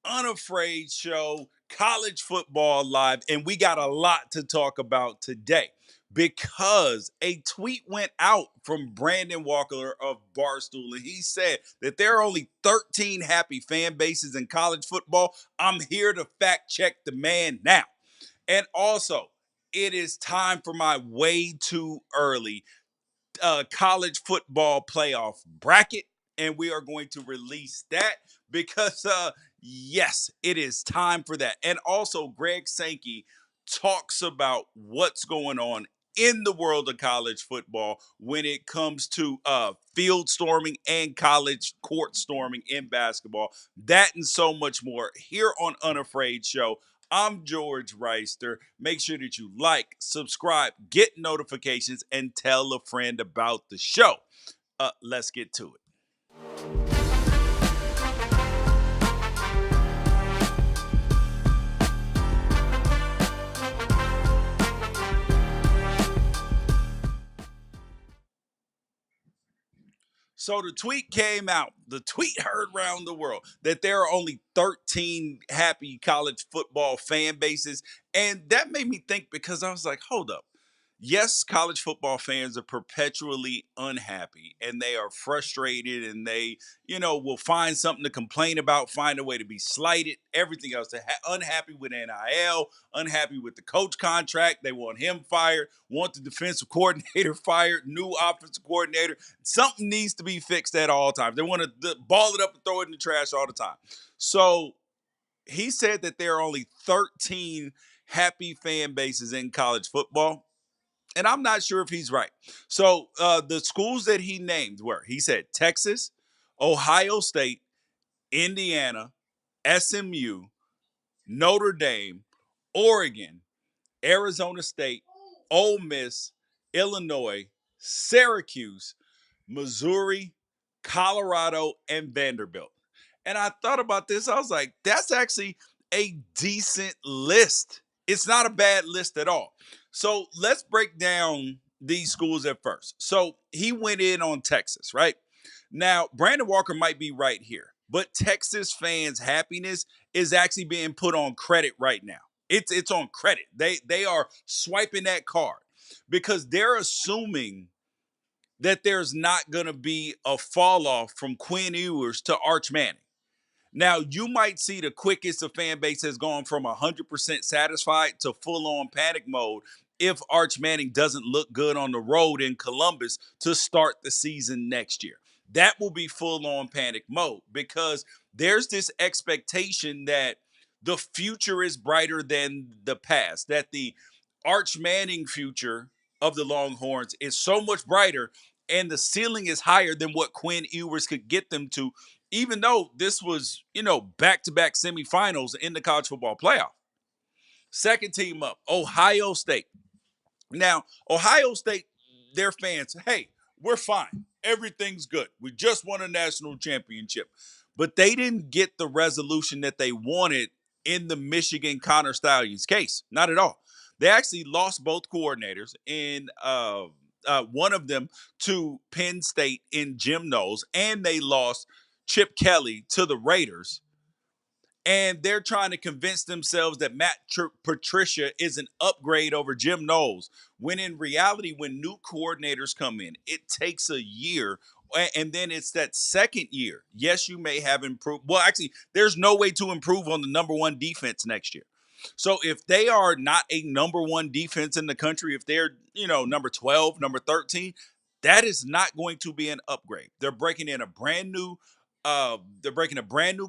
Unafraid Show, college football live, and we got a lot to talk about today because a tweet went out from Brandon Walker of Barstool, and he said that there are only 13 happy fan bases in college football. I'm here to fact check the man now. And also, it is time for my way too early college football playoff bracket, and we are going to release that because yes, it is time for that. And also, Greg Sankey talks about what's going on in the world of college football when it comes to field storming and college court storming in basketball. That and so much more here on Unafraid Show. I'm George Wrighster. Make sure that you like, subscribe, get notifications, and tell a friend about the show. Let's get to it. So the tweet came out. The tweet heard around the world that there are only 13 happy college football fan bases. And that made me think because I was like, hold up. Yes, college football fans are perpetually unhappy and they are frustrated and they, will find something to complain about, find a way to be slighted, everything else. They're unhappy with NIL, unhappy with the coach contract. They want him fired, want the defensive coordinator fired, new offensive coordinator. Something needs to be fixed at all times. They want to ball it up and throw it in the trash all the time. So he said that there are only 13 happy fan bases in college football. And I'm not sure if he's right. So the schools that he named were, he said Texas, Ohio State, Indiana, SMU, Notre Dame, Oregon, Arizona State, Ole Miss, Illinois, Syracuse, Missouri, Colorado, and Vanderbilt. And I thought about this. I was like, that's actually a decent list. It's not a bad list at all. So let's break down these schools at first. So he went in on Texas, right? Now, Brandon Walker might be right here, but Texas fans' happiness is actually being put on credit right now. It's on credit. They are swiping that card because they're assuming that there's not going to be a fall off from Quinn Ewers to Arch Manning. Now, you might see the quickest a fan base has gone from 100% satisfied to full-on panic mode if Arch Manning doesn't look good on the road in Columbus to start the season next year. That will be full-on panic mode because there's this expectation that the future is brighter than the past, that the Arch Manning future of the Longhorns is so much brighter and the ceiling is higher than what Quinn Ewers could get them to, even though this was, back-to-back semifinals in the college football playoff. Second team up, Ohio State. Now, Ohio State, their fans, hey, we're fine. Everything's good. We just won a national championship. But they didn't get the resolution that they wanted in the Michigan Connor Stallions case. Not at all. They actually lost both coordinators in one of them to Penn State in Jim Knowles, and they lost Chip Kelly to the Raiders. And they're trying to convince themselves that Matt Patricia is an upgrade over Jim Knowles, when in reality, when new coordinators come in, it takes a year. And then it's that second year. Yes, you may have improved. Well, actually, there's no way to improve on the number one defense next year. So if they are not a number one defense in the country, if they're, number 12, number 13, that is not going to be an upgrade. They're breaking in a brand new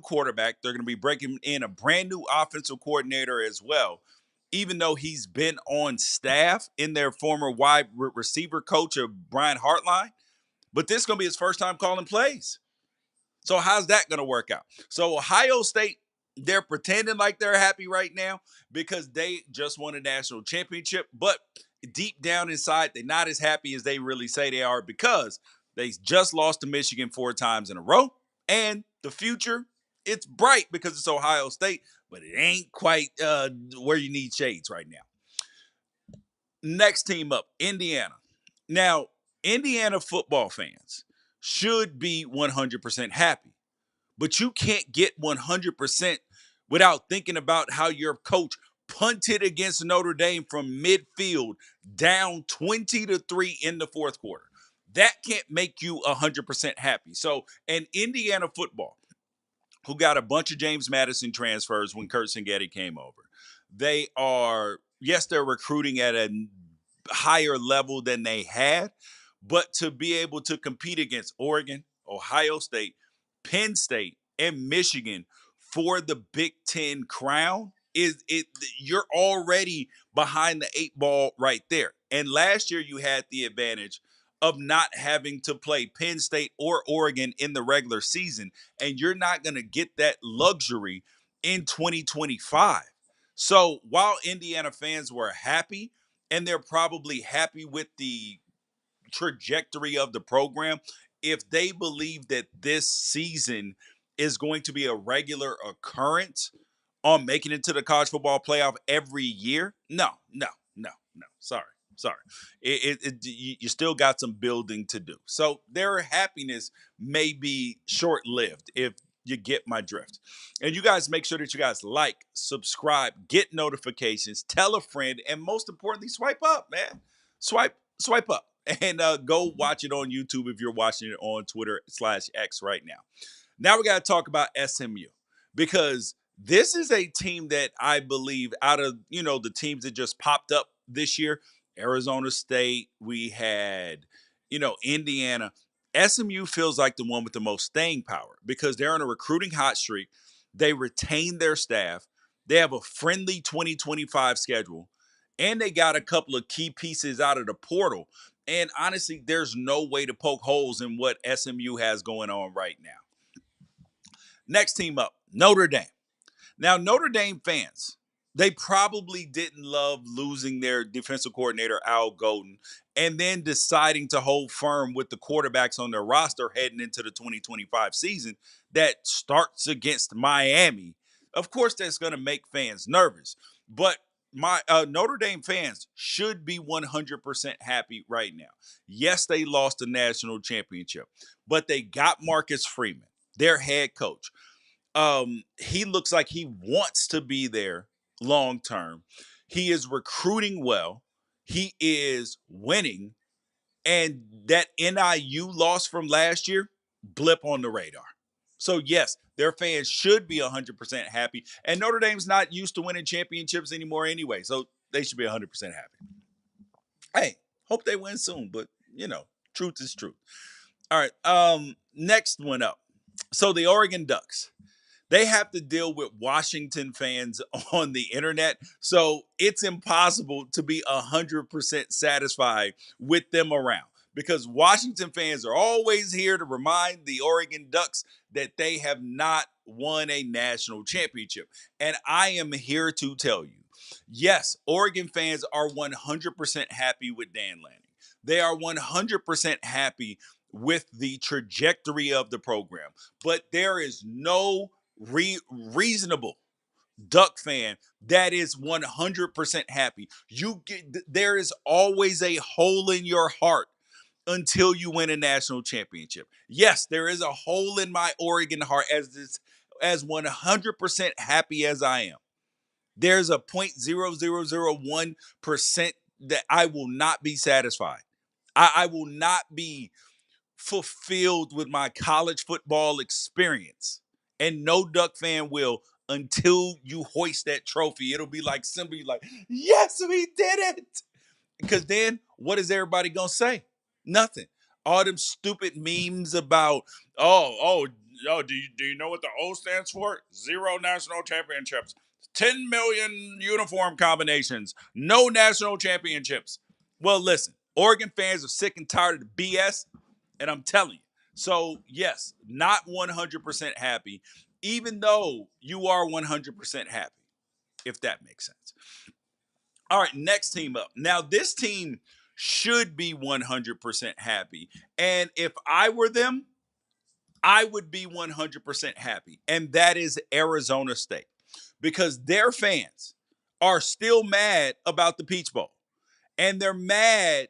quarterback. They're going to be breaking in a brand new offensive coordinator as well, even though he's been on staff in their former wide receiver coach of Brian Hartline. But this is going to be his first time calling plays. So how's that going to work out? So Ohio State, they're pretending like they're happy right now because they just won a national championship. But deep down inside, they're not as happy as they really say they are because they just lost to Michigan 4 times in a row. And the future, it's bright because it's Ohio State, but it ain't quite where you need shades right now. Next team up, Indiana. Now, Indiana football fans should be 100% happy, but you can't get 100% without thinking about how your coach punted against Notre Dame from midfield down 20-3 in the fourth quarter. That can't make you 100% happy. So, in Indiana football, who got a bunch of James Madison transfers when Kurt Getty came over, they are, yes, they're recruiting at a higher level than they had, but to be able to compete against Oregon, Ohio State, Penn State, and Michigan for the Big Ten crown is it. You're already behind the eight ball right there. And last year you had the advantage of not having to play Penn State or Oregon in the regular season, and you're not going to get that luxury in 2025. So while Indiana fans were happy, and they're probably happy with the trajectory of the program, if they believe that this season is going to be a regular occurrence on making it to the college football playoff every year, no. Sorry. You still got some building to do. So their happiness may be short lived if you get my drift. And you guys make sure that you guys like, subscribe, get notifications, tell a friend, and most importantly, swipe up, man. Swipe up. And go watch it on YouTube if you're watching it on Twitter/X right now. Now we got to talk about SMU because this is a team that I believe out of, the teams that just popped up this year, Arizona State, we had, Indiana. SMU feels like the one with the most staying power because they're on a recruiting hot streak. They retain their staff. They have a friendly 2025 schedule, and they got a couple of key pieces out of the portal. And honestly, there's no way to poke holes in what SMU has going on right now. Next team up, Notre Dame. Now, Notre Dame fans, they probably didn't love losing their defensive coordinator, Al Golden, and then deciding to hold firm with the quarterbacks on their roster heading into the 2025 season that starts against Miami. Of course, that's going to make fans nervous. But my Notre Dame fans should be 100% happy right now. Yes, they lost the national championship, but they got Marcus Freeman, their head coach. He looks like he wants to be there long term. He is recruiting well. He is winning. And that NIU loss from last year, blip on the radar. So, yes, their fans should be 100% happy. And Notre Dame's not used to winning championships anymore anyway. So, they should be 100% happy. Hey, hope they win soon. But, truth is truth. All right. Next one up. So, the Oregon Ducks. They have to deal with Washington fans on the internet. So it's impossible to be 100% satisfied with them around because Washington fans are always here to remind the Oregon Ducks that they have not won a national championship. And I am here to tell you, yes, Oregon fans are 100% happy with Dan Lanning. They are 100% happy with the trajectory of the program. But there is no reasonable Duck fan that is 100% happy. There is always a hole in your heart until you win a national championship. Yes, there is a hole in my Oregon heart as 100% happy as I am. There's a 0.0001% that I will not be satisfied. I will not be fulfilled with my college football experience. And no Duck fan will until you hoist that trophy. It'll be like somebody like, yes, we did it. Because then what is everybody gonna say? Nothing. All them stupid memes about, do you know what the O stands for? Zero national championships. 10 million uniform combinations. No national championships. Well, listen, Oregon fans are sick and tired of the BS. And I'm telling you. So, yes, not 100% happy, even though you are 100% happy, if that makes sense. All right, next team up. Now, this team should be 100% happy. And if I were them, I would be 100% happy. And that is Arizona State because their fans are still mad about the Peach Bowl. And they're mad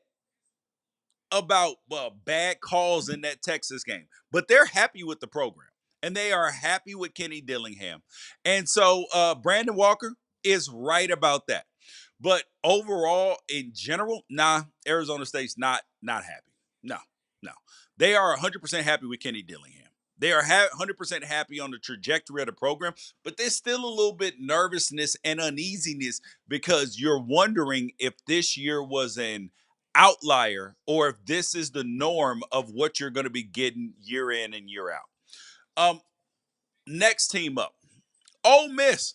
about bad calls in that Texas game, but they're happy with the program. and they are happy with Kenny Dillingham. And so Brandon Walker is right about that. But overall, in general, nah, Arizona State's not happy. No, no. They are 100% happy with Kenny Dillingham. They are 100% happy on the trajectory of the program, but there's still a little bit nervousness and uneasiness because you're wondering if this year was an outlier or if this is the norm of what you're going to be getting year in and year out. Um, Next team up, Ole Miss.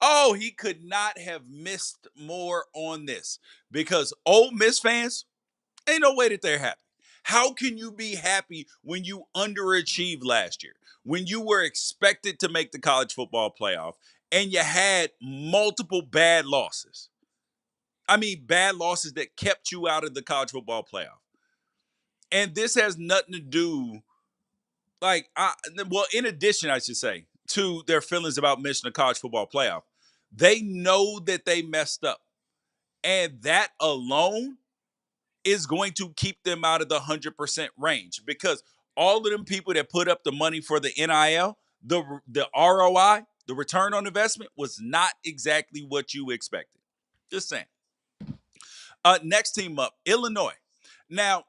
Oh, he could not have missed more on this because Ole Miss fans, ain't no way that they're happy. How can you be happy when you underachieved last year? When you were expected to make the college football playoff and you had multiple bad losses? I mean, bad losses that kept you out of the college football playoff. And this has nothing to do, in addition, I should say, to their feelings about missing the college football playoff, they know that they messed up. And that alone is going to keep them out of the 100% range because all of them people that put up the money for the NIL, the ROI, the return on investment was not exactly what you expected. Just saying. Next team up, Illinois. Now,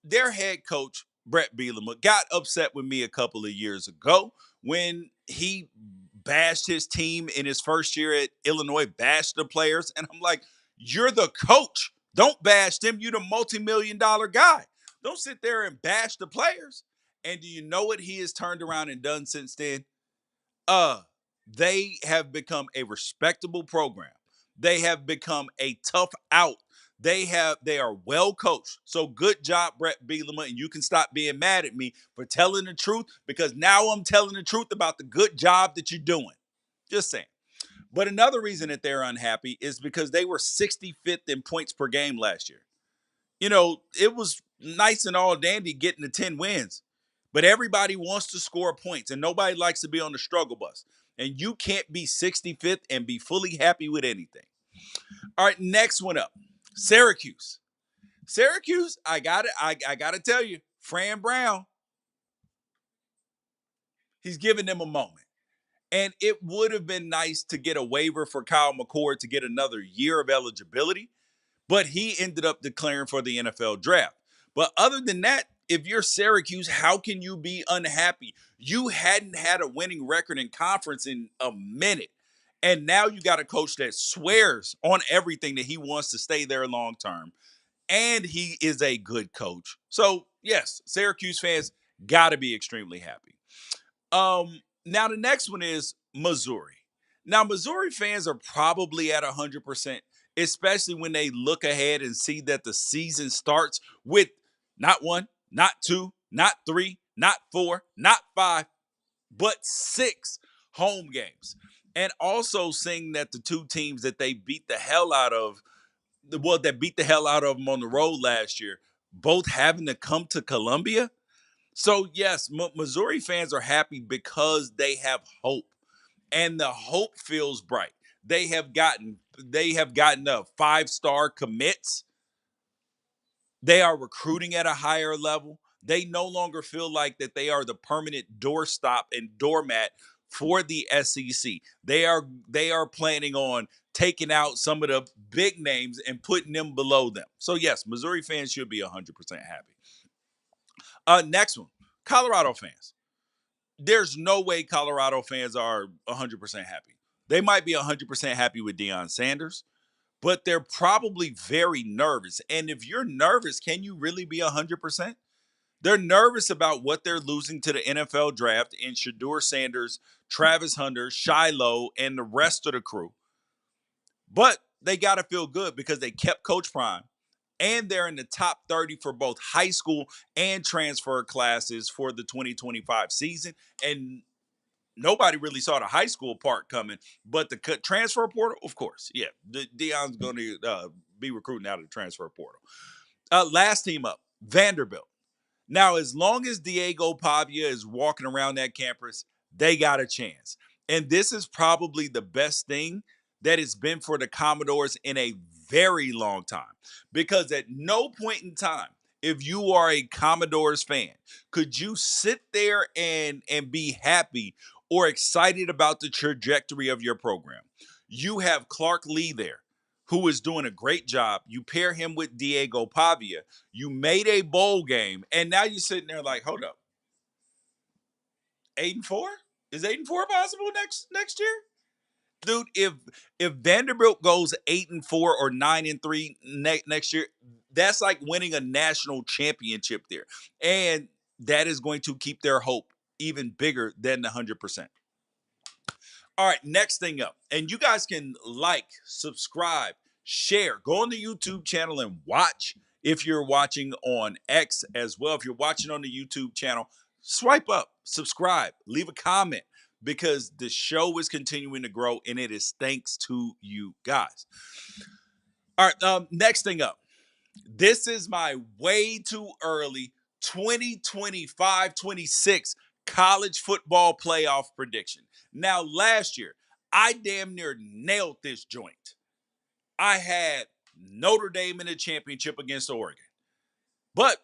their head coach, Brett Bielema, got upset with me a couple of years ago when he bashed his team in his first year at Illinois, bashed the players. And I'm like, you're the coach. Don't bash them. You're the multi-million-dollar guy. Don't sit there and bash the players. And do you know what he has turned around and done since then? They have become a respectable program. They have become a tough out. They are well coached. So good job, Brett Bielema, and you can stop being mad at me for telling the truth because now I'm telling the truth about the good job that you're doing. Just saying. But another reason that they're unhappy is because they were 65th in points per game last year. You know, it was nice and all dandy getting the 10 wins, but everybody wants to score points and nobody likes to be on the struggle bus. And you can't be 65th and be fully happy with anything. All right, next one up. Syracuse. Syracuse, I gotta tell you, Fran Brown, he's giving them a moment. And it would have been nice to get a waiver for Kyle McCord to get another year of eligibility, but he ended up declaring for the NFL draft. But other than that, if you're Syracuse, how can you be unhappy? You hadn't had a winning record in conference in a minute. And now you got a coach that swears on everything that he wants to stay there long term. And he is a good coach. So, yes, Syracuse fans got to be extremely happy. Now the next one is Missouri. Now, Missouri fans are probably at 100%, especially when they look ahead and see that the season starts with not one, not two, not three, not four, not five, but six home games. And also seeing that the two teams that they beat the hell out of, that beat the hell out of them on the road last year, both having to come to Columbia. So, yes, Missouri fans are happy because they have hope and the hope feels bright. They have gotten 5-star commits. They are recruiting at a higher level. They no longer feel like that they are the permanent doorstop and doormat for the SEC. They are planning on taking out some of the big names and putting them below them. So yes, Missouri fans should be 100% happy. Next one, Colorado fans. There's no way Colorado fans are 100% happy. They might be 100% happy with Deion Sanders, but they're probably very nervous. And if you're nervous, can you really be 100%? They're nervous about what they're losing to the NFL draft in Shedeur Sanders, Travis Hunter, Shiloh, and the rest of the crew. But they got to feel good because they kept Coach Prime and they're in the top 30 for both high school and transfer classes for the 2025 season. And nobody really saw the high school part coming, but the transfer portal, of course, yeah, Deion's going to be recruiting out of the transfer portal. Last team up, Vanderbilt. Now, as long as Diego Pavia is walking around that campus, they got a chance. And this is probably the best thing that it's been for the Commodores in a very long time. Because at no point in time if you are a Commodores fan, could you sit there and be happy or excited about the trajectory of your program? You have Clark Lee there, who is doing a great job. You pair him with Diego Pavia. You made a bowl game, and now you're sitting there like, hold up, 8-4? Is 8-4 possible next year? Dude, if Vanderbilt goes 8-4 or 9-3 next year, that's like winning a national championship there, and that is going to keep their hope even bigger than the 100%. All right, next thing up, and you guys can like, subscribe, share, go on the YouTube channel and watch. If you're watching on X as well, if you're watching on the YouTube channel, swipe up, subscribe, leave a comment, because the show is continuing to grow, and it is thanks to you guys. All right, next thing up. This is my way too early 2025-26 college football playoff prediction. Now, last year, I damn near nailed this joint. I had Notre Dame in the championship against Oregon. But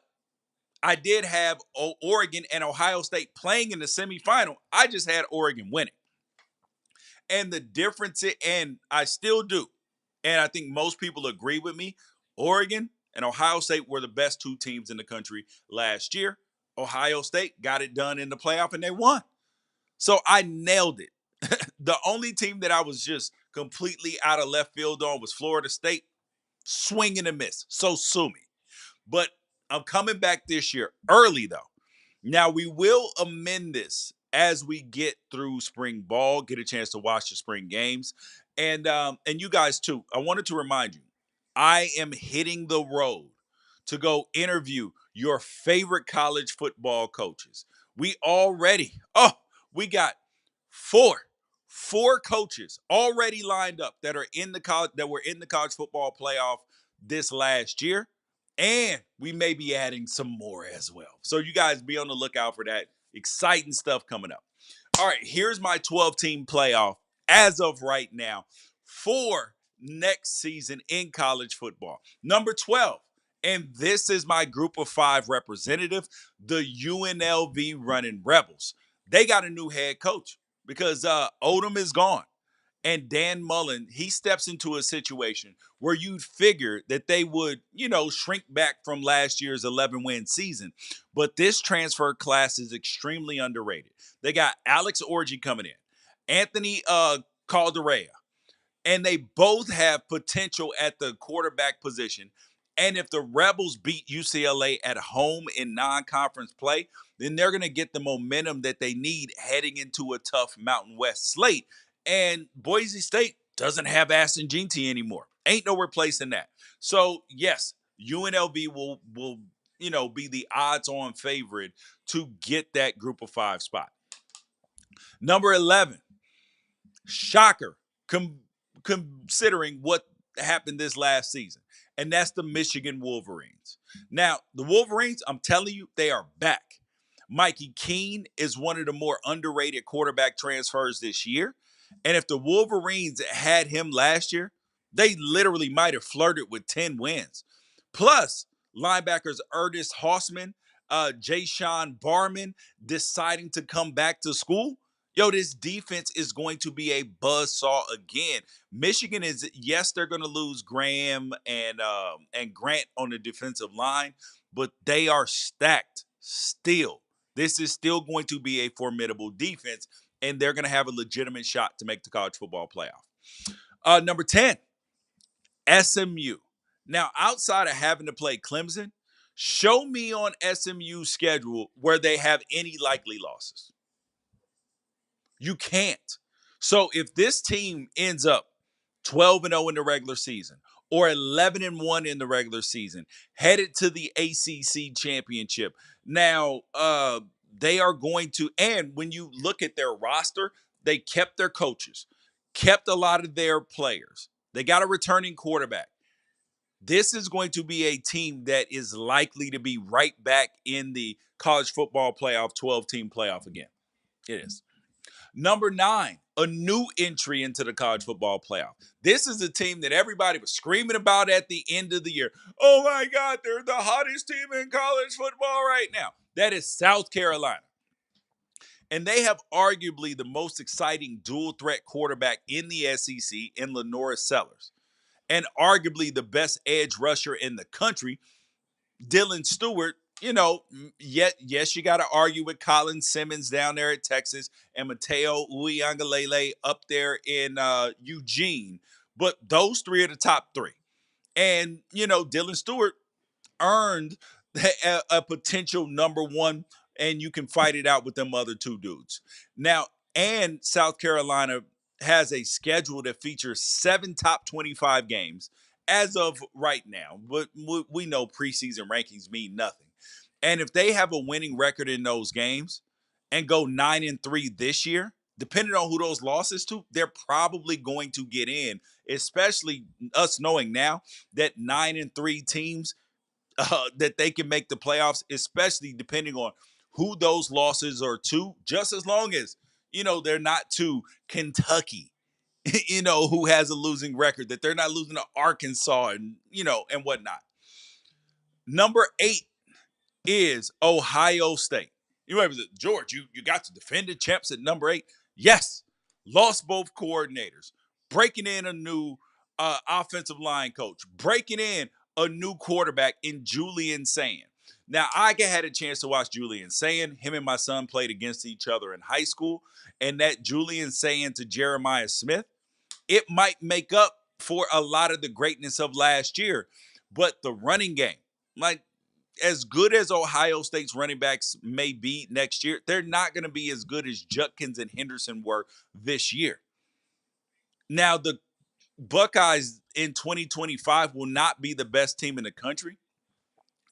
I did have Oregon and Ohio State playing in the semifinal. I just had Oregon winning. And the difference, and I still do, and I think most people agree with me, Oregon and Ohio State were the best two teams in the country last year. Ohio State got it done in the playoff, and they won. So I nailed it. The only team that I was just completely out of left field on was Florida State. Swing and a miss. So sue me. But I'm coming back this year early, though. Now, we will amend this as we get through spring ball, get a chance to watch the spring games. And you guys, too, I wanted to remind you, I am hitting the road to go interview your favorite college football coaches. We got four coaches already lined up that are in the college, that were in the college football playoff this last year. And we may be adding some more as well. So you guys be on the lookout for that. Exciting stuff coming up. All right, here's my 12-team playoff as of right now for next season in college football. Number 12, and this is my group of 5 representative, the UNLV Running Rebels. They got a new head coach because Odom is gone. And Dan Mullen, he steps into a situation where you'd figure that they would, shrink back from last year's 11-win season. But this transfer class is extremely underrated. They got Alex Orji coming in, Anthony Caldera, and they both have potential at the quarterback position. And if the Rebels beat UCLA at home in non-conference play, then they're going to get the momentum that they need heading into a tough Mountain West slate. And Boise State doesn't have Aston Jeanty anymore. Ain't no replacing that. So, yes, UNLV will be the odds-on favorite to get that group of 5 spot. Number 11, shocker, considering what happened this last season, and that's the Michigan Wolverines. Now, the Wolverines, I'm telling you, they are back. Mikey Keene is one of the more underrated quarterback transfers this year. And if the Wolverines had him last year, they literally might have flirted with 10 wins. Plus, linebackers Ernest Hausman, Jay-Sean Barman deciding to come back to school. Yo, this defense is going to be a buzzsaw again. Michigan is, yes, they're going to lose Graham and Grant on the defensive line, but they are stacked still. This is still going to be a formidable defense, and they're going to have a legitimate shot to make the college football playoff. Number 10, SMU. Now, outside of having to play Clemson, show me on SMU's schedule where they have any likely losses. You can't. So if this team ends up 12-0 in the regular season or 11-1 in the regular season, headed to the ACC championship, now they are going to, and when you look at their roster, they kept their coaches, kept a lot of their players. They got a returning quarterback. This is going to be a team that is likely to be right back in the college football playoff, 12-team playoff again. It is. Number 9, a new entry into the college football playoff. This is a team that everybody was screaming about at the end of the year. Oh my God, they're the hottest team in college football right now. That is South Carolina. And they have arguably the most exciting dual threat quarterback in the SEC in Lenora Sellers, and arguably the best edge rusher in the country, Dylan Stewart. Yet yes, you got to argue with Colin Simmons down there at Texas and Mateo Uiagalelei up there in Eugene. But those three are the top three. And, Dylan Stewart earned a potential number one, and you can fight it out with them other two dudes. Now, and South Carolina has a schedule that features 7 top 25 games as of right now, but we know preseason rankings mean nothing. And if they have a winning record in those games and go 9-3 this year, depending on who those losses to, they're probably going to get in, especially us knowing now that 9-3 teams that they can make the playoffs, especially depending on who those losses are to, just as long as, they're not to Kentucky, who has a losing record, that they're not losing to Arkansas and whatnot. Number 8 is Ohio State. You remember, George, you got to defend the champs at number 8. Yes, lost both coordinators, breaking in a new offensive line coach, breaking in a new quarterback in Julian Sand. Now, I had a chance to watch Julian Sand. Him and my son played against each other in high school, and that Julian Sand to Jeremiah Smith, it might make up for a lot of the greatness of last year, but the running game, like, as good as Ohio State's running backs may be next year, they're not going to be as good as Judkins and Henderson were this year. Now, the Buckeyes in 2025 will not be the best team in the country,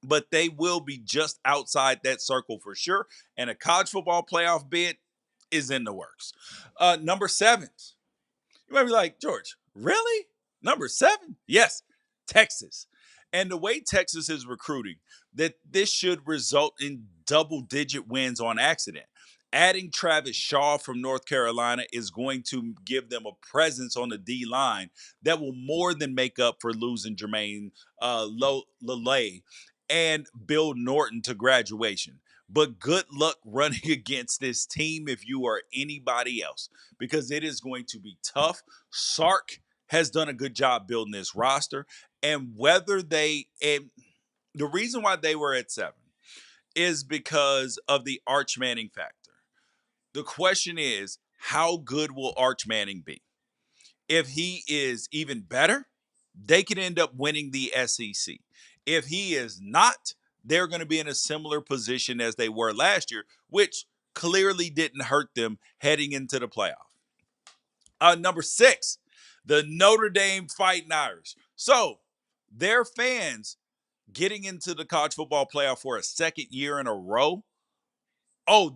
but they will be just outside that circle for sure. And a college football playoff bid is in the works. Number 7. You might be like, George, really? Number 7? Yes, Texas. And the way Texas is recruiting, that this should result in double-digit wins on accident. Adding Travis Shaw from North Carolina is going to give them a presence on the D line that will more than make up for losing Jermaine Lele and Bill Norton to graduation. But good luck running against this team if you are anybody else, because it is going to be tough. Sark has done a good job building this roster, and the reason why they were at 7 is because of the Arch Manning factor. The question is, how good will Arch Manning be? If he is even better, they could end up winning the SEC. If he is not, they're going to be in a similar position as they were last year, which clearly didn't hurt them heading into the playoff. Number 6, the Notre Dame Fighting Irish. So their fans getting into the college football playoff for a second year in a row,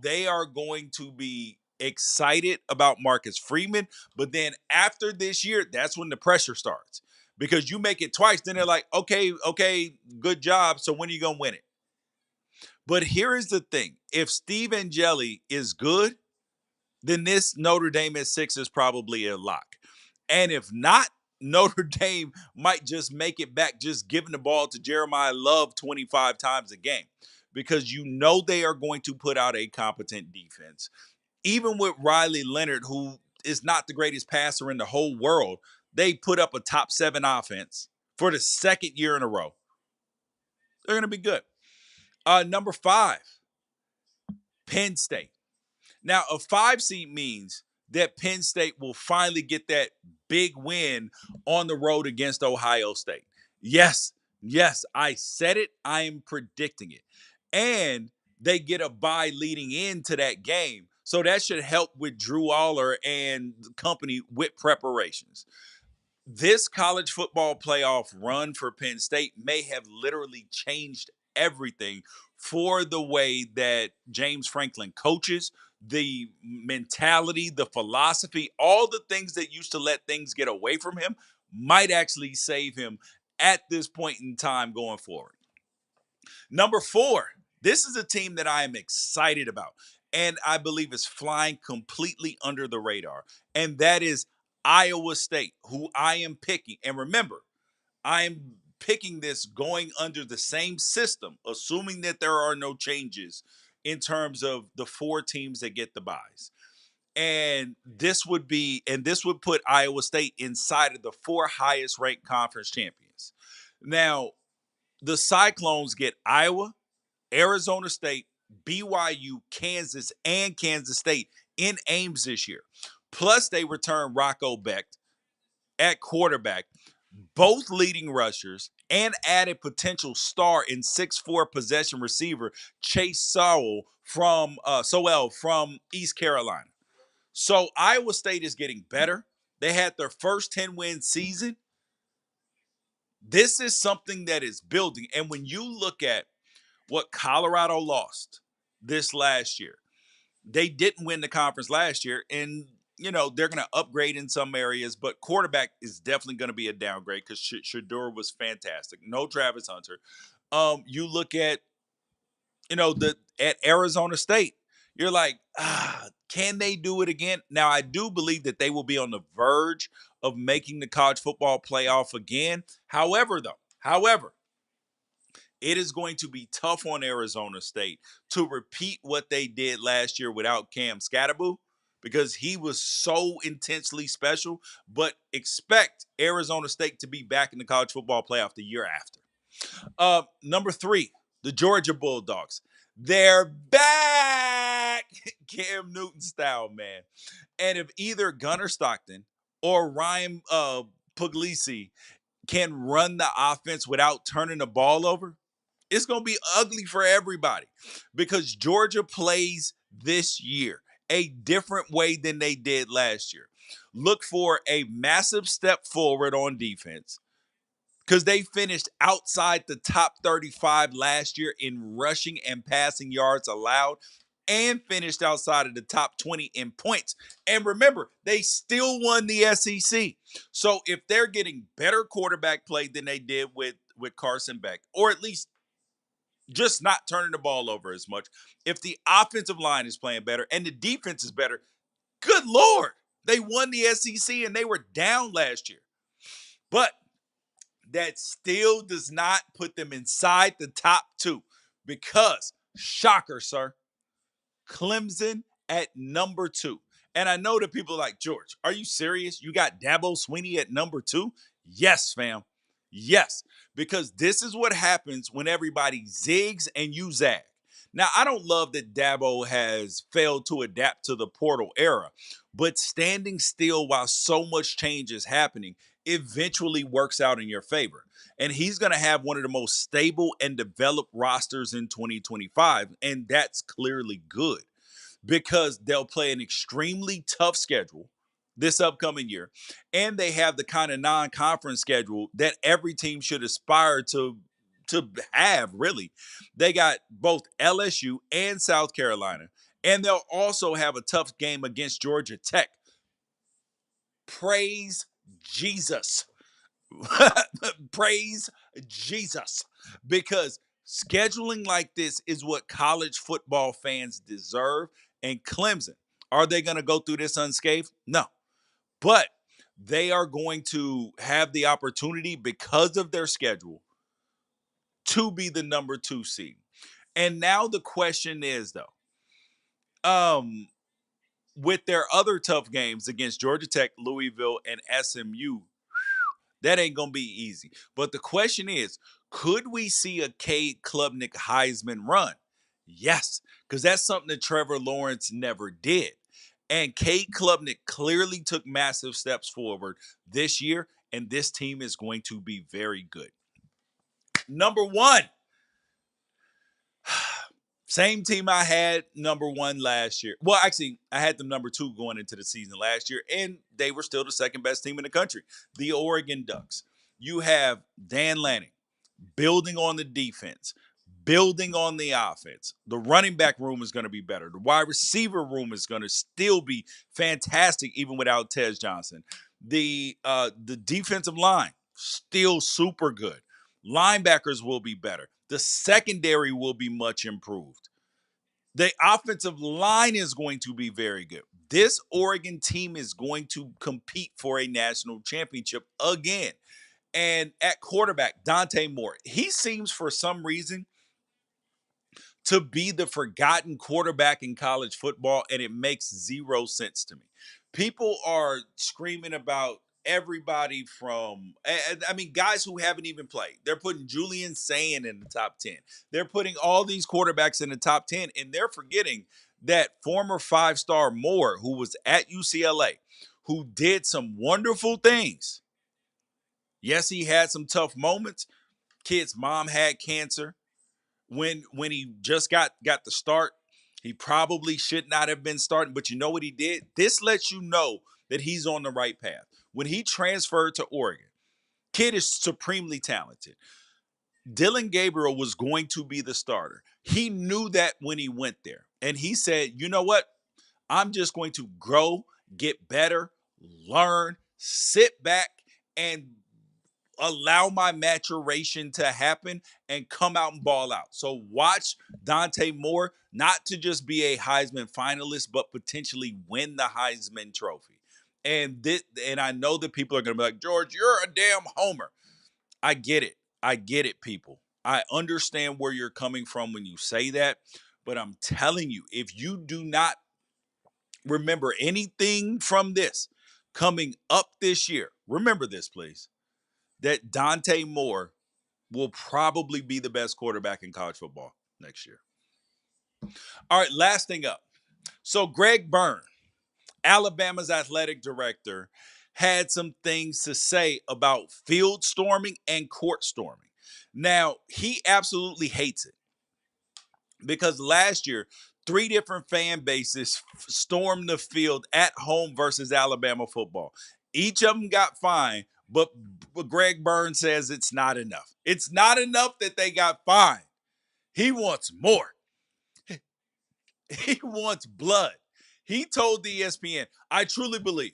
they are going to be excited about Marcus Freeman. But then after this year, that's when the pressure starts. Because you make it twice, then they're like, okay, good job. So when are you going to win it? But here is the thing. If Steve Angeli is good, then this Notre Dame at 6 is probably a lock. And if not, Notre Dame might just make it back, just giving the ball to Jeremiah Love 25 times a game, because they are going to put out a competent defense. Even with Riley Leonard, who is not the greatest passer in the whole world, they put up a top 7 offense for the second year in a row. They're going to be good. Number 5, Penn State. Now, a 5 seed means that Penn State will finally get that big win on the road against Ohio State. Yes, I said it. I am predicting it. And they get a bye leading into that game. So that should help with Drew Aller and the company with preparations. This college football playoff run for Penn State may have literally changed everything for the way that James Franklin coaches, the mentality, the philosophy, all the things that used to let things get away from him might actually save him at this point in time going forward. Number 4, this is a team that I am excited about. and I believe is flying completely under the radar. And that is Iowa State, who I am picking. And remember, I am picking this going under the same system, assuming that there are no changes in terms of the four teams that get the buys. And this would put Iowa State inside of the four highest ranked conference champions. Now, the Cyclones get Iowa, Arizona State, BYU, Kansas, and Kansas State in Ames this year. Plus, they return Rocco Becht at quarterback, both leading rushers, and added potential star in 6'4" possession receiver Chase Sowell from East Carolina. So Iowa State is getting better. They had their first 10-win season. This is something that is building. And when you look at what Colorado lost this last year, they didn't win the conference last year. And, they're going to upgrade in some areas, but quarterback is definitely going to be a downgrade because Shedeur was fantastic. No Travis Hunter. You look at, at Arizona State, you're like, can they do it again? Now, I do believe that they will be on the verge of making the college football playoff again. However, it is going to be tough on Arizona State to repeat what they did last year without Cam Scatterboo because he was so intensely special. But expect Arizona State to be back in the college football playoff the year after. Number 3, the Georgia Bulldogs. They're back, Cam Newton style, man. And if either Gunnar Stockton or Ryan Puglisi can run the offense without turning the ball over, it's going to be ugly for everybody because Georgia plays this year a different way than they did last year. Look for a massive step forward on defense because they finished outside the top 35 last year in rushing and passing yards allowed and finished outside of the top 20 in points. And remember, they still won the SEC. So if they're getting better quarterback play than they did with Carson Beck, or at least just not turning the ball over as much, if the offensive line is playing better and the defense is better, good Lord, they won the SEC and they were down last year. But that still does not put them inside the top 2 because, shocker, sir, Clemson at number 2. And I know that people are like, George, are you serious? You got Dabo Swinney at number 2? Yes, fam. Yes, because this is what happens when everybody zigs and you zag. Now, I don't love that Dabo has failed to adapt to the portal era, but standing still while so much change is happening eventually works out in your favor. And he's going to have one of the most stable and developed rosters in 2025. And that's clearly good because they'll play an extremely tough schedule this upcoming year. And they have the kind of non-conference schedule that every team should aspire to have, really. They got both LSU and South Carolina. And they'll also have a tough game against Georgia Tech. Praise Jesus. Praise Jesus. Because scheduling like this is what college football fans deserve. And Clemson, are they going to go through this unscathed? No. But they are going to have the opportunity because of their schedule to be the number 2 seed. And now the question is, though, with their other tough games against Georgia Tech, Louisville, and SMU, that ain't going to be easy. But the question is, could we see a Cade Klubnik Heisman run? Yes, because that's something that Trevor Lawrence never did. And Cade Klubnik clearly took massive steps forward this year, and this team is going to be very good. Number 1. Same team I had number 1 last year. Well, actually, I had them number 2 going into the season last year, and they were still the second best team in the country, the Oregon Ducks. You have Dan Lanning building on the defense, building on the offense. The running back room is going to be better. The wide receiver room is going to still be fantastic, even without Tez Johnson. The defensive line, still super good. Linebackers will be better. The secondary will be much improved. The offensive line is going to be very good. This Oregon team is going to compete for a national championship again. And at quarterback, Dante Moore, he seems for some reason to be the forgotten quarterback in college football, and it makes zero sense to me. People are screaming about everybody from, I mean, guys who haven't even played. They're putting Julian Sayin in the top 10. They're putting all these quarterbacks in the top 10, and they're forgetting that former five-star Moore, who was at UCLA, who did some wonderful things. Yes, he had some tough moments. Kid's mom had cancer when he just got the start. He probably should not have been starting, but you know what he did? This lets you know that he's on the right path. When he transferred to Oregon, kid is supremely talented. Dylan Gabriel was going to be the starter. He knew that when he went there. And he said, you know what? I'm just going to grow, get better, learn, sit back, and allow my maturation to happen and come out and ball out. So watch Dante Moore not to just be a Heisman finalist, but potentially win the Heisman Trophy. And I know that people are going to be like, George, you're a damn homer. I get it. I get it, people. I understand where you're coming from when you say that, but I'm telling you, if you do not remember anything from this coming up this year, remember this, please, that Dante Moore will probably be the best quarterback in college football next year. All right, last thing up. So Greg Byrne, Alabama's athletic director, had some things to say about field storming and court storming. Now, he absolutely hates it because last year, three different fan bases stormed the field at home versus Alabama football. Each of them got fined, but Greg Byrne says it's not enough. It's not enough that they got fined. He wants more. He wants blood. He told the ESPN, I truly believe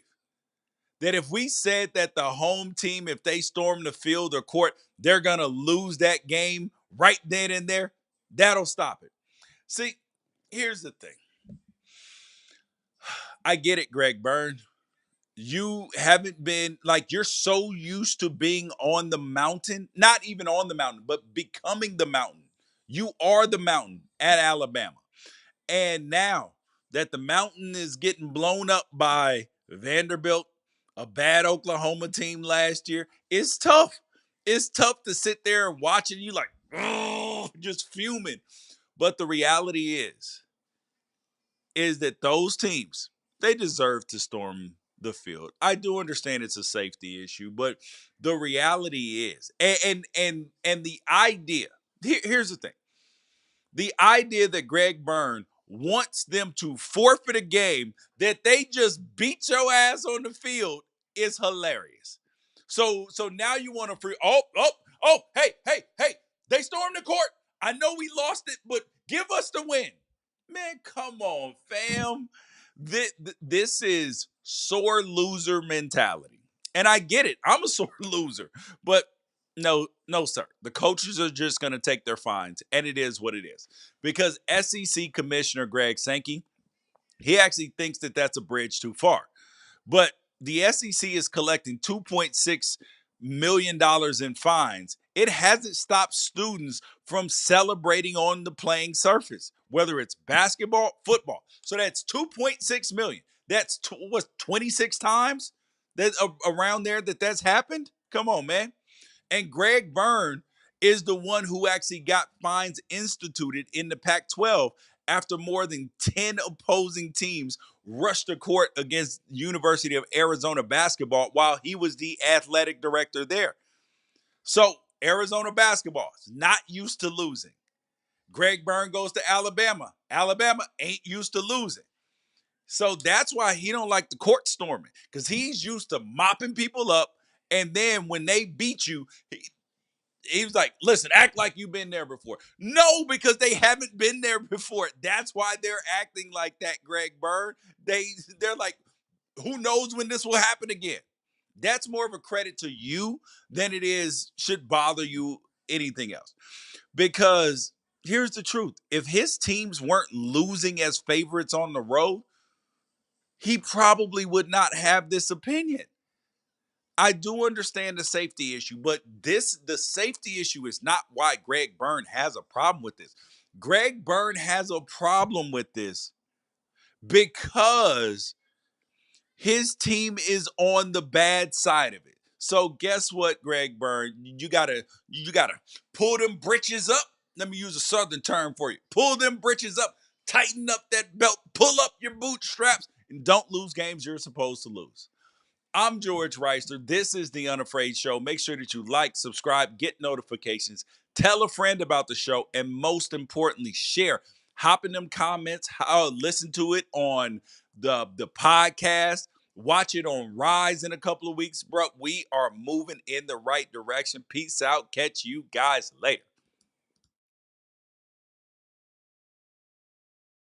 that if we said that the home team, if they storm the field or court, they're going to lose that game right then and there, that'll stop it. See, here's the thing. I get it, Greg Byrne. You haven't been like you're so used to being on the mountain, not even on the mountain, but becoming the mountain. You are the mountain at Alabama. And now that the mountain is getting blown up by Vanderbilt, a bad Oklahoma team last year, it's tough. It's tough to sit there and watching you like, oh, just fuming. But the reality is that those teams, they deserve to storm the field. I do understand it's a safety issue, but the reality is, and the idea, here's the thing. The idea that Greg Byrne wants them to forfeit a game that they just beat your ass on the field is hilarious. So now you want to free hey, they stormed the court. I know we lost it, but give us the win. Man, come on, fam. This is sore loser mentality. And I get it. I'm a sore loser. But no, sir. The coaches are just going to take their fines, and it is what it is. Because SEC Commissioner Greg Sankey, he actually thinks that that's a bridge too far. But the SEC is collecting $2.6 million in fines. It hasn't stopped students from celebrating on the playing surface, whether it's basketball, football. So that's 2.6 million. That's 26 times that around there that's happened. Come on, man. And Greg Byrne is the one who actually got fines instituted in the Pac 12 after more than 10 opposing teams rushed to court against University of Arizona basketball while he was the athletic director there. So Arizona basketball is not used to losing. Greg Byrne goes to Alabama. Alabama ain't used to losing. So that's why he don't like the court storming, because he's used to mopping people up. And then when they beat you, he was like, listen, act like you've been there before. No, because they haven't been there before. That's why they're acting like that, Greg Byrne. They're like, who knows when this will happen again? That's more of a credit to you than it is should bother you anything else. Because here's the truth. If his teams weren't losing as favorites on the road, he probably would not have this opinion. I do understand the safety issue, but the safety issue is not why Greg Byrne has a problem with this. Greg Byrne has a problem with this because his team is on the bad side of it. So guess what, Greg Byrne? You gotta pull them britches up. Let me use a southern term for you. Pull them britches up, tighten up that belt, pull up your bootstraps, and don't lose games you're supposed to lose. I'm George Wrighster. This is the Unafraid Show. Make sure that you like, subscribe, get notifications, tell a friend about the show, and most importantly, share. Hop in them comments, listen to it on the podcast, watch it on Rise in a couple of weeks, bro. We are moving in the right direction. Peace out. Catch you guys later.